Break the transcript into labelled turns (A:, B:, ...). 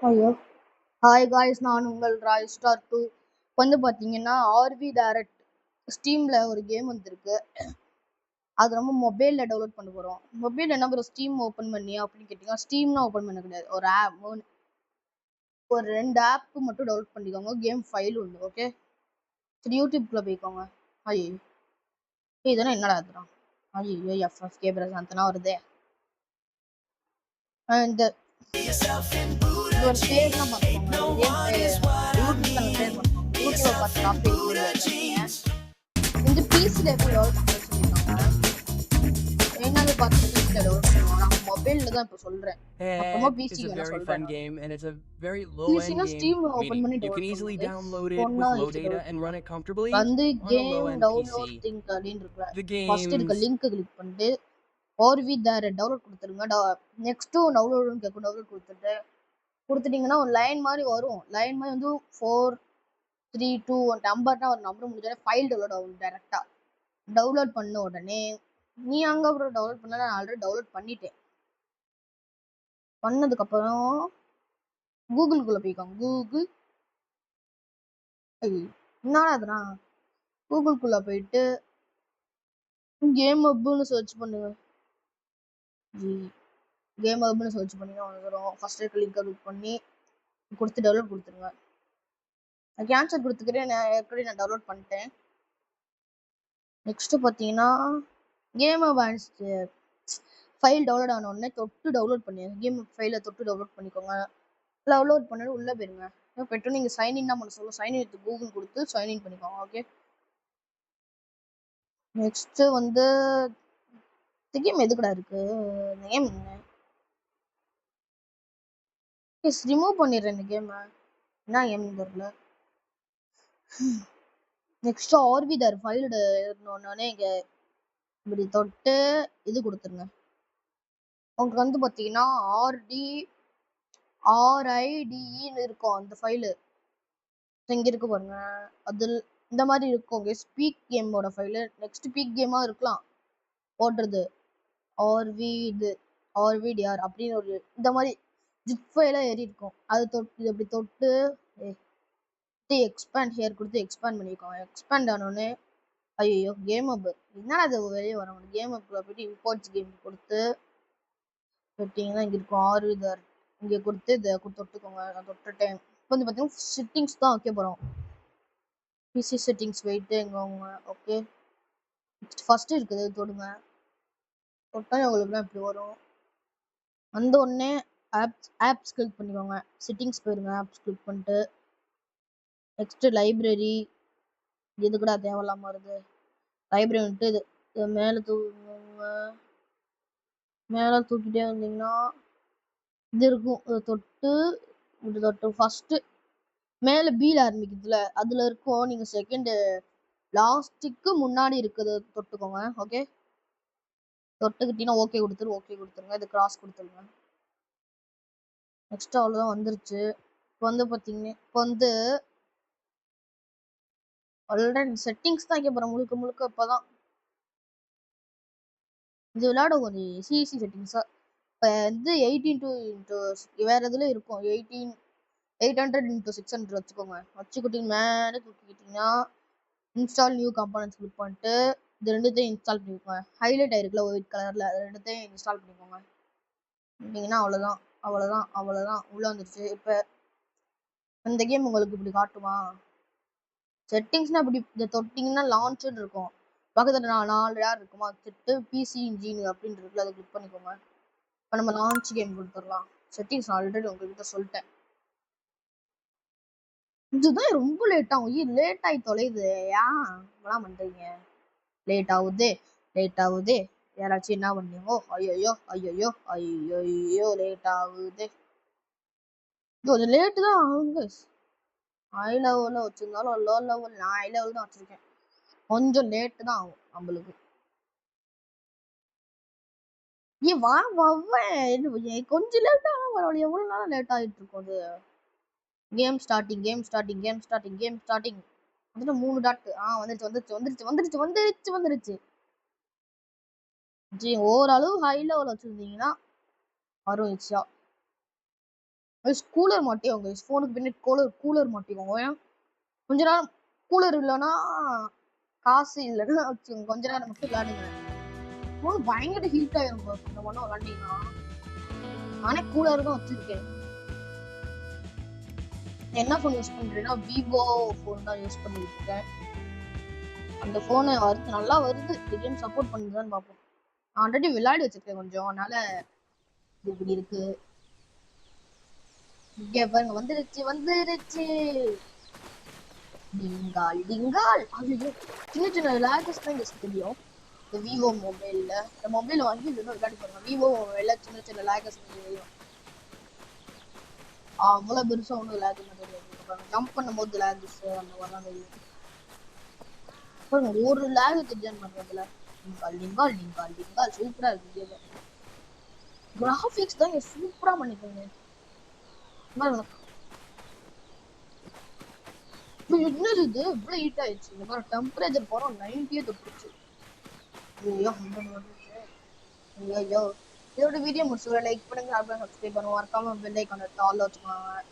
A: ஐயோ! Hi guys, நான் உங்கள் ராய் ஸ்டார் 2. வந்து பார்த்தீங்கன்னா, ஆர்வி டைரக்ட் ஸ்டீமில் ஒரு கேம் வந்திருக்கு. அது நம்ம மொபைலில் டவுன்லோட் பண்ண போகிறோம். மொபைலில் என்ன பண்ணுறோம், ஸ்டீம் ஓப்பன் பண்ணியா அப்படின்னு கேட்டிங்கன்னா, ஸ்டீம்லாம் ஓப்பன் பண்ண கிடையாது. ஒரு 2 ஆப் மட்டும் டவுன்லோட் பண்ணிக்கோங்க. கேம் ஃபைல் உண்டு. ஓகே, சரி யூடியூப்குள்ளே போய்க்கோங்க. ஐயோ, இதெல்லாம் என்னடா அதுதான்? ஐயோ, எஃப்எஃப்கே பிரசாந்தனா வருதே. இந்த ஒரு பேர்லாம் பார்த்துக்கோங்க. யூடியூப்ல பேர் பார்த்துக்கோங்க. யூடியூப்பை பார்த்து காப்பி இந்த பிசில எப்படி டெவலப் பண்ண சொல்லிருக்காங்க. என்னது பார்த்து பிசில டெவலப் பண்ணுவாங்க. நான் மொபைல்ல தான் இப்ப சொல்றேன். அப்புறமா பிசி
B: It's a
A: வேணா
B: very
A: சொல்றேன்.
B: fun game and it's a very low-end
A: பிசினா
B: game,
A: steam open
B: meaning
A: பண்ணி
B: you can
A: டவுன்லோட்
B: easily
A: பண்ணுங்க.
B: download it
A: ஒண்ணா
B: with low
A: வச்சு
B: data
A: டவுன்லோட்
B: and run
A: பண்ணுங்க.
B: it comfortably
A: வந்து
B: on a
A: game
B: low-end
A: download
B: PC.
A: Link அப்படின்னு இருக்கு.
B: The
A: first இருக்க
B: games
A: link click பண்ணிட்டு ஆர்வி தேர் டவுன்லோட் கொடுத்துருங்க. நெக்ஸ்ட் டவுன்லோட் கேட்கும். டவுன்லோட் கொடுத்துட்டீங்கன்னா ஒரு லைன் மாதிரி வரும். லைன் மாதிரி வந்து 4 3 2 1 நம்பர்னா ஒரு நம்பர் முடிஞ்சாலே ஃபைல் டவுன்லோட் ஆகும். டைரக்டா டவுன்லோட் பண்ண உடனே நீ அங்க அப்புறம் டவுன்லோட் பண்ணல. நான் ஆல்ரெடி டவுன்லோட் பண்ணிட்டேன். பண்ணதுக்கு அப்புறம் கூகுளுக்குள்ள போய்க்கோங்க. என்னடா அதுனா கூகுளுக்குள்ள போயிட்டு கேம் ஹப்னு சர்ச் பண்ணுங்க. கேம் ஹப்னு சர்ச் பண்ணி வந்துடும். ஃபர்ஸ்ட் இருக்க லிங்கை கிளிக் பண்ணி கொடுத்து டவுன்லோட் கொடுத்துருங்க. கேன்சல் கொடுத்துக்கிறேன். நான் டவுன்லோட் பண்ணிட்டேன். நெக்ஸ்ட் பார்த்தீங்கன்னா கேம் ஹப் ஃபைல் டவுன்லோட் ஆன உடனே தொட்டு டவுன்லோட் பண்ணி கேம் ஃபைலை தொட்டு டவுன்லோட் பண்ணிக்கோங்க. டவுன்லோட் பண்ணிட்டு உள்ள போயிருங்க. போயிட்டு நீங்க சைன்இன் தான் பண்ண சொல்லுவோம். சைன்இன் வித் கூகுள் கொடுத்து சைன்இன் பண்ணிக்கோங்க. ஓகே, நெக்ஸ்ட் வந்து இந்த கேம் எதுக்குடா இருக்கு? இந்த கேம் ரிமூவ் பண்ணிடுறேன். இந்த கேம் என்ன கேம் தெரியல. நெக்ஸ்ட் ஆர்வி தர் ஃபைல் இருந்தோடனே இங்க இப்படி தொட்டு இது கொடுத்துருங்க. உங்களுக்கு வந்து பார்த்தீங்கன்னா RIDEன்னு இருக்கும் அந்த ஃபைலு. இங்க இருக்கு பாருங்க. அதில் இந்த மாதிரி இருக்கும். ஸ்பீக் கேமோட ஃபைலு. நெக்ஸ்ட் பீக் கேமா இருக்கலாம் போடுறது. ஆர்விடிஆர் அப்படின்னு ஒரு இந்த மாதிரி ஜிப் ஃபைலா ஏறி இருக்கும். அது தொட்டு அப்படி தொட்டு எக்ஸ்பேண்ட் ஹேர் கொடுத்து எக்ஸ்பேண்ட் பண்ணிக்கோங்க. எக்ஸ்பேண்ட் ஆனோடனே ஐயோ கேம் அப் என்னடா அது வெளியே வர முடியும். கேம் அப்ல போயிட்டு இம்போர்ட்ஸ் கேம் கொடுத்து தொட்டிங்கன்னா இங்க இருக்கும். ஆர்விதார் இங்க கொடுத்து இதை தொட்டுக்கோங்க. நான் தொட்டுட்டேன். இப்போ வந்து பார்த்தீங்கன்னா செட்டிங்ஸ் தான் வைக்க போறோம். பிசி செட்டிங்ஸ் போயிட்டு எங்கவங்க. ஓகே, ஃபர்ஸ்ட் இருக்குது தொடுங்க. தொட்டா உங்களுக்கு இப்படி வரும். வந்த உடனே ஆப்ஸ் கிளிக் பண்ணிக்கோங்க. செட்டிங்ஸ் போயிருங்க. ஆப்ஸ் கிளிக் பண்ணிட்டு நெக்ஸ்ட் லைப்ரரி. இது கூட தேவையில்லாம வருது. லைப்ரரி வந்துட்டு இது மேலே தூக்கிட்டே வந்தீங்கன்னா இது இருக்கும். இதை தொட்டு இது தொட்டு ஃபர்ஸ்ட் மேலே பீல ஆரம்பிக்குதுல அதுல இருக்கும். நீங்க செகண்ட் லாஸ்ட்டுக்கு முன்னாடி இருக்குது தொட்டுக்கோங்க. ஓகே, தொட்டுக்கிட்டீங்கன்னா ஓகே கொடுத்துருங்க. இது கிராஸ் கொடுத்துருங்க. நெக்ஸ்ட் அவ்வளோதான் வந்துருச்சு. இப்போ வந்து பார்த்தீங்கன்னா இப்போ வந்து ஆல்ரெடி செட்டிங்ஸ் தான் வைக்க போறேன் முழுக்க இப்போதான். இது விளையாட ஒரு சிசி செட்டிங்ஸா இப்போ வந்து 18 வேற இதுல இருக்கும். 800 × 600 வச்சுக்கோங்க. வச்சுக்கிட்டீங்க மேலே தூக்கிக்கிட்டீங்கன்னா இன்ஸ்டால் நியூ கம்பனன்ட்ஸ் கிளிக் பண்ணிட்டு இது ரெண்டுத்தையும் இன்ஸ்டால் பண்ணிக்கோங்க. ஹைலைட் ஆயிருக்குல ஒயிட் கலர்ல, அது ரெண்டுத்தையும் இன்ஸ்டால் பண்ணிக்கோங்க. பண்ணிட்டீங்கன்னா அவ்வளோதான் உள்ள வந்துருச்சு. இப்போ இந்த கேம் உங்களுக்கு இப்படி காட்டுமா? செட்டிங்ஸ்னா இப்படி இதை தொட்டிங்கன்னா லான்ச்சுன்னு இருக்கும். பக்கத்துல 4 யார் இருக்குமா திட்டு பிசி இன்ஜின் அப்படின்னு இருக்குல்ல, அதை கிளிக் பண்ணிக்கோங்க. இப்போ நம்ம லான்ச் கேம் கொடுத்துடலாம். செட்டிங்ஸ் ஆல்ரெடி உங்ககிட்ட சொல்லிட்டேன். இதுதான் ரொம்ப லேட் ஆகும். லேட் ஆகி தொலையுது. ஏன் இப்பெல்லாம் பண்றீங்க? லேட் ஆகுதே. யாராச்சும் என்ன பண்ணீங்க? ஐயோ லேட் ஆகுது. கொஞ்சம் லேட்டு தான் ஆகுங்க. ஹை லெவலில் வச்சிருந்தாலும் லோ லெவல், நான் ஹை லெவல் தான் வச்சிருக்கேன். கொஞ்சம் லேட்டு தான் ஆகும் நம்மளுக்கு. கொஞ்சம் லேட் ஆகும் பரவாயில்ல. எவ்வளவு நேரம் லேட் ஆகிட்டு இருக்கும் அது. கேம் ஸ்டார்டிங் வந்துட்டு 3 டாட். வந்துருச்சு. ஓரளவு ஹை லெவல் வச்சிருந்தீங்கன்னா வரும் ஈஸியா. கூலர் மாட்டிக்கோங்க ஃபோனுக்கு பின்னாடி கூலர் மாட்டிக்கோங்க. ஏன் கொஞ்ச நேரம் கூலர் இல்லைன்னா காசு இல்லைன்னா வச்சுக்கோங்க, கொஞ்ச நேரம் மட்டும் விளையாடுங்க. ஃபோன் பயங்கர ஹீட் ஆயிரும் bro இந்த ஒன்றும் விளாண்டிங்கன்னா. நானே கூலர் தான் வச்சிருக்கேன். என்ன ஃபோன் யூஸ் பண்றேன்னா விவோ ஃபோன் தான் யூஸ் பண்ணிட்டு இருக்கேன். அந்த ஃபோனு வருது, நல்லா வருது. கேம் சப்போர்ட் பண்ணுதான்னு பார்ப்போம். நான் ஆல்ரெடி விளையாடி வச்சிருக்கேன் கொஞ்சம், அதனால இது இப்படி இருக்கு. இங்க பாருங்க, வந்துருச்சு. டிங்கால். ஐயோ, சின்ன லேட்டஸ்ட் தான் எனக்கு தெரியும். இந்த விவோ மொபைல்ல, இந்த மொபைல் வாங்கி இன்னும் விளையாடி பாருங்க. விவோ மொபைல்ல சின்ன லேட்டஸ்ட் தெரியும். அவ்வளவு பெருசா ஒன்றும் லேக் தெரியாது. ஜம்ப் பண்ணும்போது லேக்ஸ் அந்த மாதிரிலாம் தெரியும். பாருங்க, ஒரு லேக் தெரிஞ்சான்னு பண்றதுல டிங்கால் சூப்பரா இருக்கு. கிராஃபிக்ஸ் தான் சூப்பரா பண்ணிக்கோங்க. என்னது இது இவ்வளவு ஹீட் ஆயிடுச்சு? இந்த மாதிரி டெம்பரேச்சர் போறோம் 90 தொட்டுருச்சு. ஐயோ இதோட வீடியோ முடிச்சு லைக் பண்ணுங்க, அப்புறம் சப்ஸ்கிரைப் பண்ணுவோம், மறக்காம பெல் ஐகானை ஆல்ல வச்சுக்கோங்க.